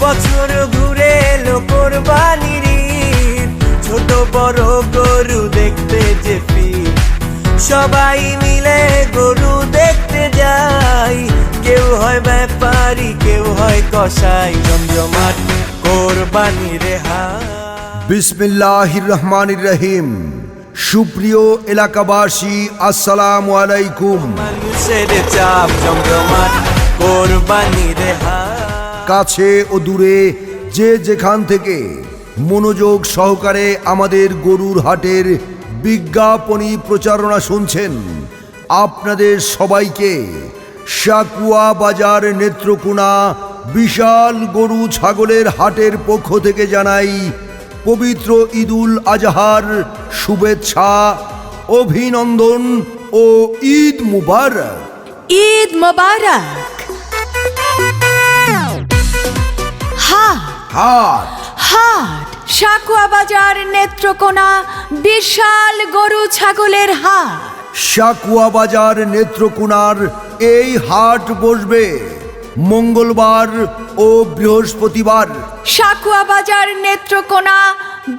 বছর ঘুরে এলো কোরবানির ঈদ, ছোট বড় গরু দেখতে যে ফির, সবাই মিলে গরু দেখতে যাই, কেউ হয় ব্যাপারী কেউ হয় কসাই, জমজমাট কোরবানির হাট। বিসমিল্লাহির রহমানির রহিম। সুপ্রিয় এলাকাবাসী, আসসালামু আলাইকুম। মানুষের চাপ, জমজমাট কোরবানির হাট। কাছে ও দূরে যে যেখান থেকে মনোযোগ সহকারে আমাদের গরুর হাটের বিজ্ঞাপনী প্রচারণা শুনছেন, আপনাদের সবাইকে সাকুয়া বাজার নেত্রকোনা বিশাল গরু ছাগলের হাটের পক্ষ থেকে জানাই পবিত্র ঈদুল আজহার শুভেচ্ছা, অভিনন্দন ও ঈদ মুবারক। ঈদ মোবারক। হাট হাট সাকুয়া বাজার নেত্রকোনা বিশাল গরু ছাগলের হাট। সাকুয়া বাজার নেত্রকোনার এই হাট বসবে মঙ্গলবার ও বৃহস্পতিবার। সাকুয়া বাজার নেত্রকোনা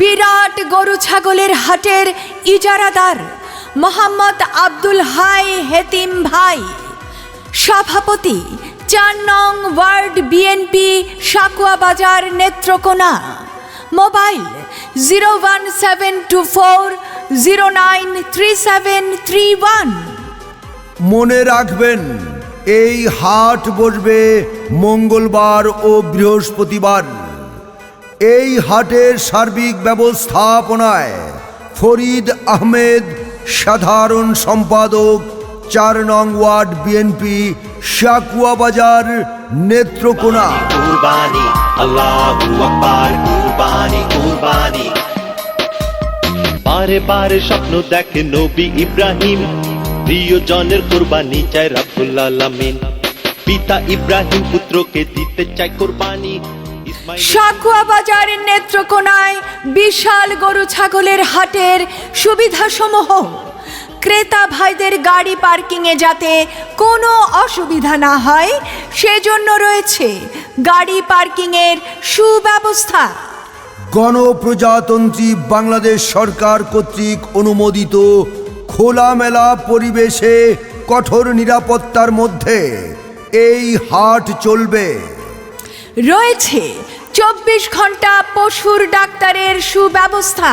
বিরাট গরু ছাগলের হাটের ইজারাদার মোহাম্মদ আব্দুল হাই হেতিম ভাই, সভাপতি ৪ নং ওয়ার্ড বিএনপি সাকুয়া বাজার নেত্রকোনা। মোবাইল 01724093731। মনে রাখবেন, এই হাট বসবে মঙ্গলবার ও বৃহস্পতিবার। এই হাটের সার্বিক ব্যবস্থাপনায় ফরিদ আহমেদ, সাধারণ সম্পাদক, ৪ নং ওয়ার্ড বিএনপি সাকুয়া বাজার নেত্রকোনা। কুরবানি, আল্লাহু আকবার, কুরবানি কুরবানি। বারে বারে স্বপ্ন দেখে নবী ইব্রাহিম, প্রিয়জনের কুরবানি চায় রাব্বুল আলামিন। পিতা ইব্রাহিম পুত্রকে দিতে চায় কুরবানি। সাকুয়া বাজার নেত্রকোনায় বিশাল গরু ছাগলের হাটের সুবিধাসমূহ: ক্রেতা ভাইদের গাড়ি পার্কিংয়ে যাতে কোনো অসুবিধা না হয় সেজন্য রয়েছে গাড়ি পার্কিংয়ের সুব্যবস্থা। গণপ্রজাতন্ত্রী বাংলাদেশ সরকার কর্তৃক অনুমোদিত খোলামেলা পরিবেশে কঠোর নিরাপত্তার মধ্যে এই হাট চলবে। রয়েছে ২৪ ঘন্টা পশুর ডাক্তারের সুব্যবস্থা।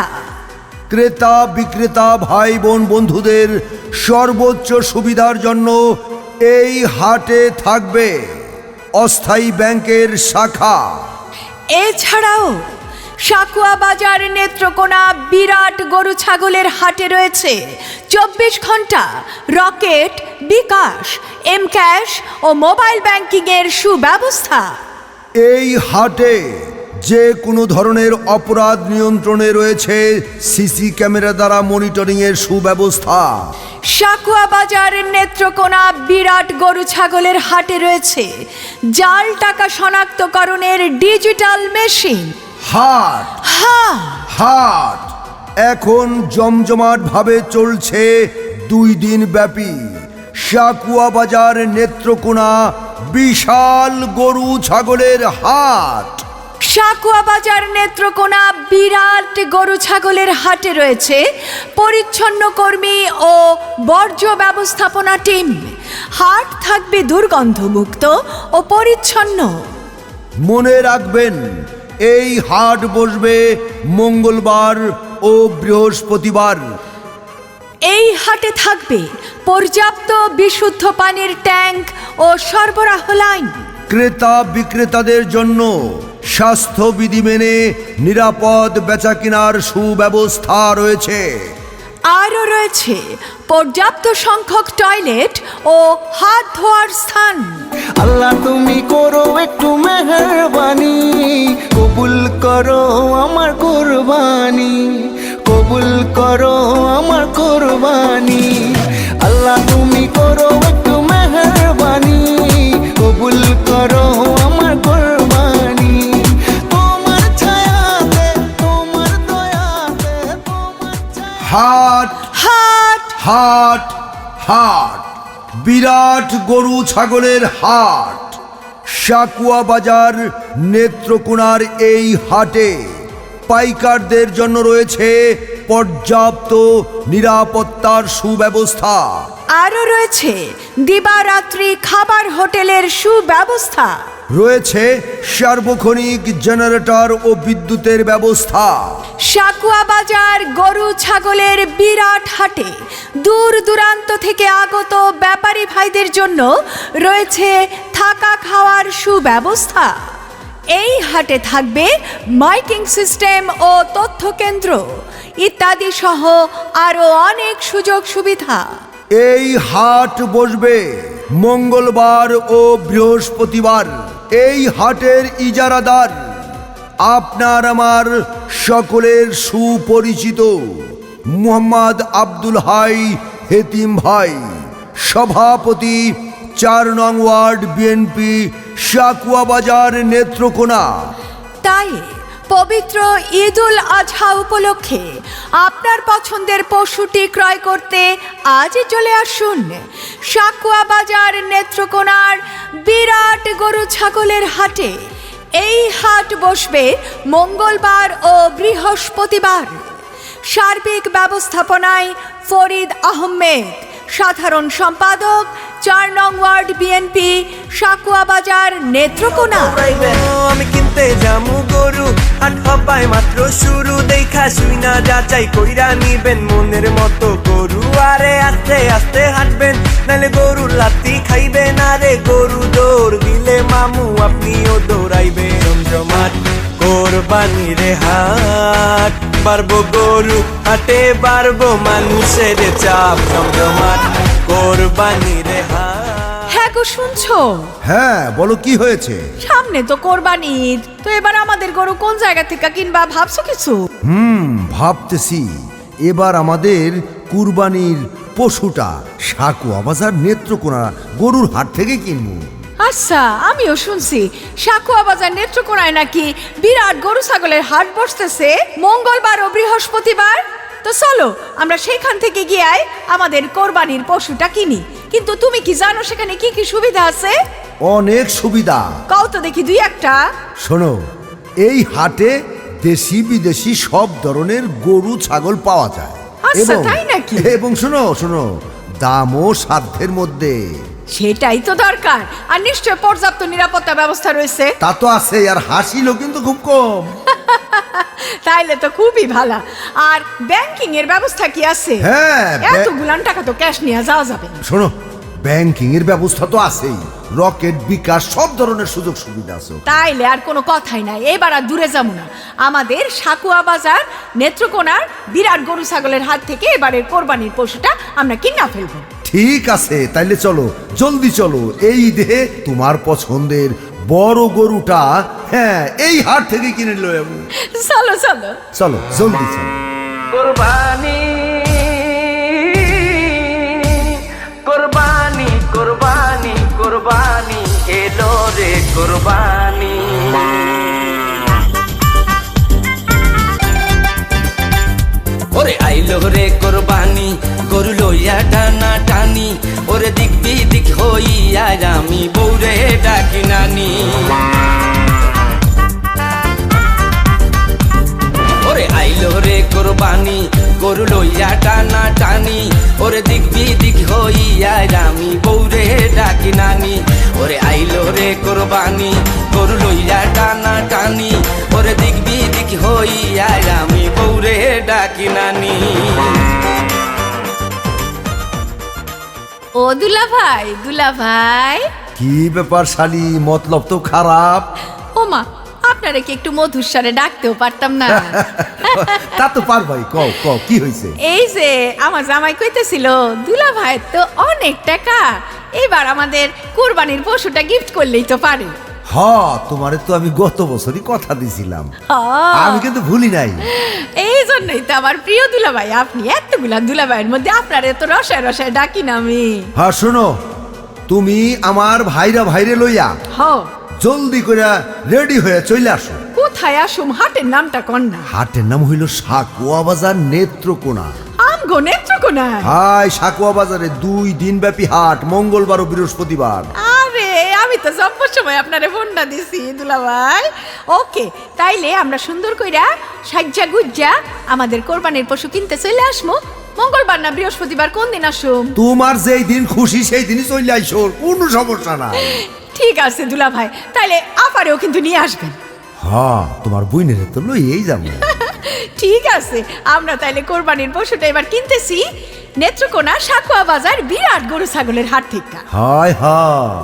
ক্রেতা বিক্রেতা ভাই বোন বন্ধুদের সর্বোচ্চ সুবিধার জন্য এই হাটে থাকবে অস্থায়ী ব্যাংকের শাখা। এছাড়াও সাকুয়া বাজার নেত্রকোনা বিরাট গরু ছাগলের হাটে রয়েছে ২৪ ঘন্টা রকেট, বিকাশ, এম ক্যাশ ও মোবাইল ব্যাংকিংয়ের সুব্যবস্থা। এই হাটে যে কোনো ধরনের অপরাধ নিয়ন্ত্রণে রয়েছে সিসি ক্যামেরা দ্বারা মনিটরিংয়ের সুব্যবস্থা। সাকুয়া বাজার নেত্রকোনা বিরাট গরু ছাগলের হাটে রয়েছে জাল টাকা শনাক্তকরণের ডিজিটাল মেশিন। হাট হাট এখন জমজমাট ভাবে চলছে ২ দিন ব্যাপী সাকুয়া বাজার নেত্রকোনা বিশাল গরু ছাগলের হাট। সাকুয়া বাজার নেত্রকোনা বিরাট গরু ছাগলের হাটে রয়েছে পরিচ্ছন্ন কর্মী ও বর্জ্য ব্যবস্থাপনা টিম। হাট থাকবে দুর্গন্ধমুক্ত ও পরিচ্ছন্ন। মনে রাখবেন, এই হাট বসবে মঙ্গলবার ও বৃহস্পতিবার। এই হাটে থাকবে পর্যাপ্ত বিশুদ্ধ পানির ট্যাঙ্ক ও সরবরাহ লাইন। ক্রেতা বিক্রেতাদের জন্য স্বাস্থ্যবিধি মেনে নিরাপদ বেচাকেনার সুব্যবস্থা রয়েছে। আরও রয়েছে পর্যাপ্ত সংখ্যক টয়লেট ও হাত ধোয়ার স্থান। আল্লাহ তুমি করো একটু মেহেরবানি, কবুল করো আমার কুরবানি, কবুল করো আমার কুরবানি। আল্লাহ তুমি করো একটু মেহেরবানি, কবুল করো আমার কুরবানি। তোমার ছায়াতে, তোমার দয়াতে, তোমার হাট হাট হাট হাট বিরাট গরু ছাগলের হাট সাকুয়া বাজার নেত্রকোনার এই হাটে পাইকারদের জন্য রয়েছে পর্যাপ্ত নিরাপত্তার সুব্যবস্থা। আরও রয়েছে দিবারাত্রি খাবার হোটেলের সুব্যবস্থা। রয়েছে সার্বক্ষণিক জেনারেটর ও বিদ্যুতের ব্যবস্থা। সাকুয়া বাজার গরু ছাগলের বিরাট হাটে দূর দূরান্ত থেকে আগত ব্যাপারী ভাইদের জন্য রয়েছে থাকা খাওয়ার সুব্যবস্থা। এই হাটে থাকবে মাইকিং সিস্টেম ও তথ্য কেন্দ্র ইত্যাদি সহ আরও অনেক সুযোগ সুবিধা। এই হাট বসবে মঙ্গলবার ও বৃহস্পতিবার। এই হাটের ইজারাদার আপনার আমার সকলের সুপরিচিত মোহাম্মদ আব্দুল হাই হেতিম ভাই, সভাপতি 4 নং ওয়ার্ড বিএনপি, সাকুয়া বাজার, নেত্রকোনা। তাই পবিত্র ঈদুল আজহা উপলক্ষে আপনার পছন্দের পশুটি ক্রয় করতে আজই চলে আসুন সাকুয়া বাজার নেত্রকোনার বিরাট গরু ছাগলের হাটে। এই হাট বসবে মঙ্গলবার ও বৃহস্পতিবার। সার্বিক ব্যবস্থাপনায় ফরিদ আহমেদ, সাধারণ সম্পাদক, 4 নং ওয়ার্ড বিএনপি, সাকুয়া বাজার, নেত্রকোনা। আমি কিনতে যামু গরু, হাট হবাই মাত্র শুরু, দেখা শুই না যাচাই কইরা নিবেন মনের মতো গরু। আরে আস্তে আস্তে হাঁটবেন, নালে গরুর লাত্তি খাইবেন। আরে গরু দৌড় দিলে মামু আপনিও দৌড়াইবেন। জমজমাট কোরবানির হাট, বাড়বো গরু হাটে, বাড়বো মানুষের চাপ। জমজমাট কোরবানির হাট। হ্যাঁ গো, শুনছো? হ্যাঁ বলো, কি হয়েছে? সামনে তো কোরবানি ঈদ, তো এবার আমাদের গরু কোন জায়গা থেকে কিনবা ভাবছো কিছু? ভাবতেছি এবার আমাদের কুরবানির পশুটা সাকুয়া বাজার নেত্রকোনা গরুর হাট থেকে কিনবো। আচ্ছা, আমিও শুনছি সাকুয়া বাজার নেত্রকোনায় নাকি বিরাট গরু ছাগলের হাট বসতেছে মঙ্গলবার ও বৃহস্পতিবার। তো চলো আমরা সেখান থেকে গিয়ে আমাদের কোরবানির পশুটা কিনি। কিন্তু তুমি কি জানো সেখানে কি কি সুবিধা আছে? অনেক সুবিধা। কও তো দেখি দুই একটা। শোনো, এই হাটে দেশি বিদেশি সব ধরনের গরু ছাগল পাওয়া যায়। আচ্ছা, তাই নাকি? এবং শোনো শোনো, দামও সাধ্যের মধ্যে। সেটাই তো দরকার। আর নিশ্চয় পর্যাপ্ত নিরাপত্তা ব্যবস্থা রয়েছে। তা তো আছে, আর হাসিলও কিন্তু খুব কম। তাইলে তো খুবই ভালো। আর ব্যাংকিং এর ব্যবস্থা কি আছে? হ্যাঁ, এতগুলান টাকা তো ক্যাশ নিয়ে যাওয়া যাবে না। শোনো, ব্যাংকিং এর ব্যবস্থা তো আছেই, রকেট, বিকাশ সব ধরনের সুযোগ সুবিধা আছে। তাইলে আর কোনো কথাই নাই, এবার আর দূরে যাবো না। আমাদের সাকুয়া বাজার নেত্রকোনার বিরাট গরু ছাগলের হাত থেকে এবারের কোরবানির পশুটা আমরা কিনা ফেলবো। ঠিক আছে, তাইলে চলো, জলদি চলো। এই ঈদে তোমার পছন্দের বড় গরুটা এই হাট থেকে কিনে লয়ে যাবো। চলো চলো চলো, জলদি চলো। কোরবানি কোরবানি কোরবানি কোরবানি এলো রে কোরবানি। ওরে আইলো রে কোরবানি, গরু লইয়া টানা টানি, ওরে দিক বিদিক হইয়া আমি বৌরে ডাকি নানি। ওরে আইলো রে কোরবানি, গরু লইয়া টানা টানি, ওরে দিক বিদিক হইয়া আমি বৌরে ডাকি নানি। ওরে আইলো রে কোরবানি, গরু লইয়া টানা টানি, ওরে দিক বিদিক হইয়া আমি বৌরে ডাকি নানি। ও দুলা ভাই, দুলা ভাই। কি ব্যাপার শালি, মতলব তো খারাপ। ও মা, আপনারা কি একটু মধুর স্বরে ডাকতেও পারতাম না? তা তো পারবাই, কও কও কি হয়েছে? এই যে আমার জামাই কইতেছিল দুলা ভাইয়ের তো অনেক টাকা, এবার আমাদের কুরবানির পশুটা গিফট করলেই তো পারে। তোমারে তো আমি গত বছরই কথা দিছিলাম, হ্যাঁ। আমি কিন্তু ভুলি নাই। এই জন্যই তো আমার প্রিয় দুলা ভাই আপনি। এতগুলা দুলা ভাইয়ের মধ্যে আপনার এত রসায় রসায় ডাকি না আমি। শোনো, তুমি আমার ভাইরে লইয়া জলদি করে রেডি হয়ে চলে আসো। কোথায় আসুম? হাটের নামটা কোন না? হাটের নাম হইল সাকুয়া বাজার নেত্রকোনা। আমগো নেত্রকোনায়? সাকুয়া বাজারে 2 দিন ব্যাপী হাট, মঙ্গলবার ও বৃহস্পতিবার। আরে আমি আমি তো সব সময় আপনারে ফোনটা দিছি দুলাভাই। ওকে, তাইলে আমরা সুন্দর কইরা সাজ্জা গুজ্জা আমাদের কোরবানির পশু কিনতে চলে আসমু। মঙ্গলবার না বৃহস্পতিবার কোন দিন আসুম? তোমার যেই দিন খুশি সেই দিনই চলে আইসো, কোনো সমস্যা নাই। ঠিক আছে দুলাভাই, তাইলে আপারেও কিন্তু নিয়ে আসবেন। হ্যাঁ, তোমার বইনের তো লইয়েই যাবো। ঠিক আছে, আমরা তাইলে কোরবানির পশুটা এবার কিনতেছি নেত্রকোনা সাকুয়া বাজার বিরাট গরু ছাগলের হাট থেকে। হায় হায়,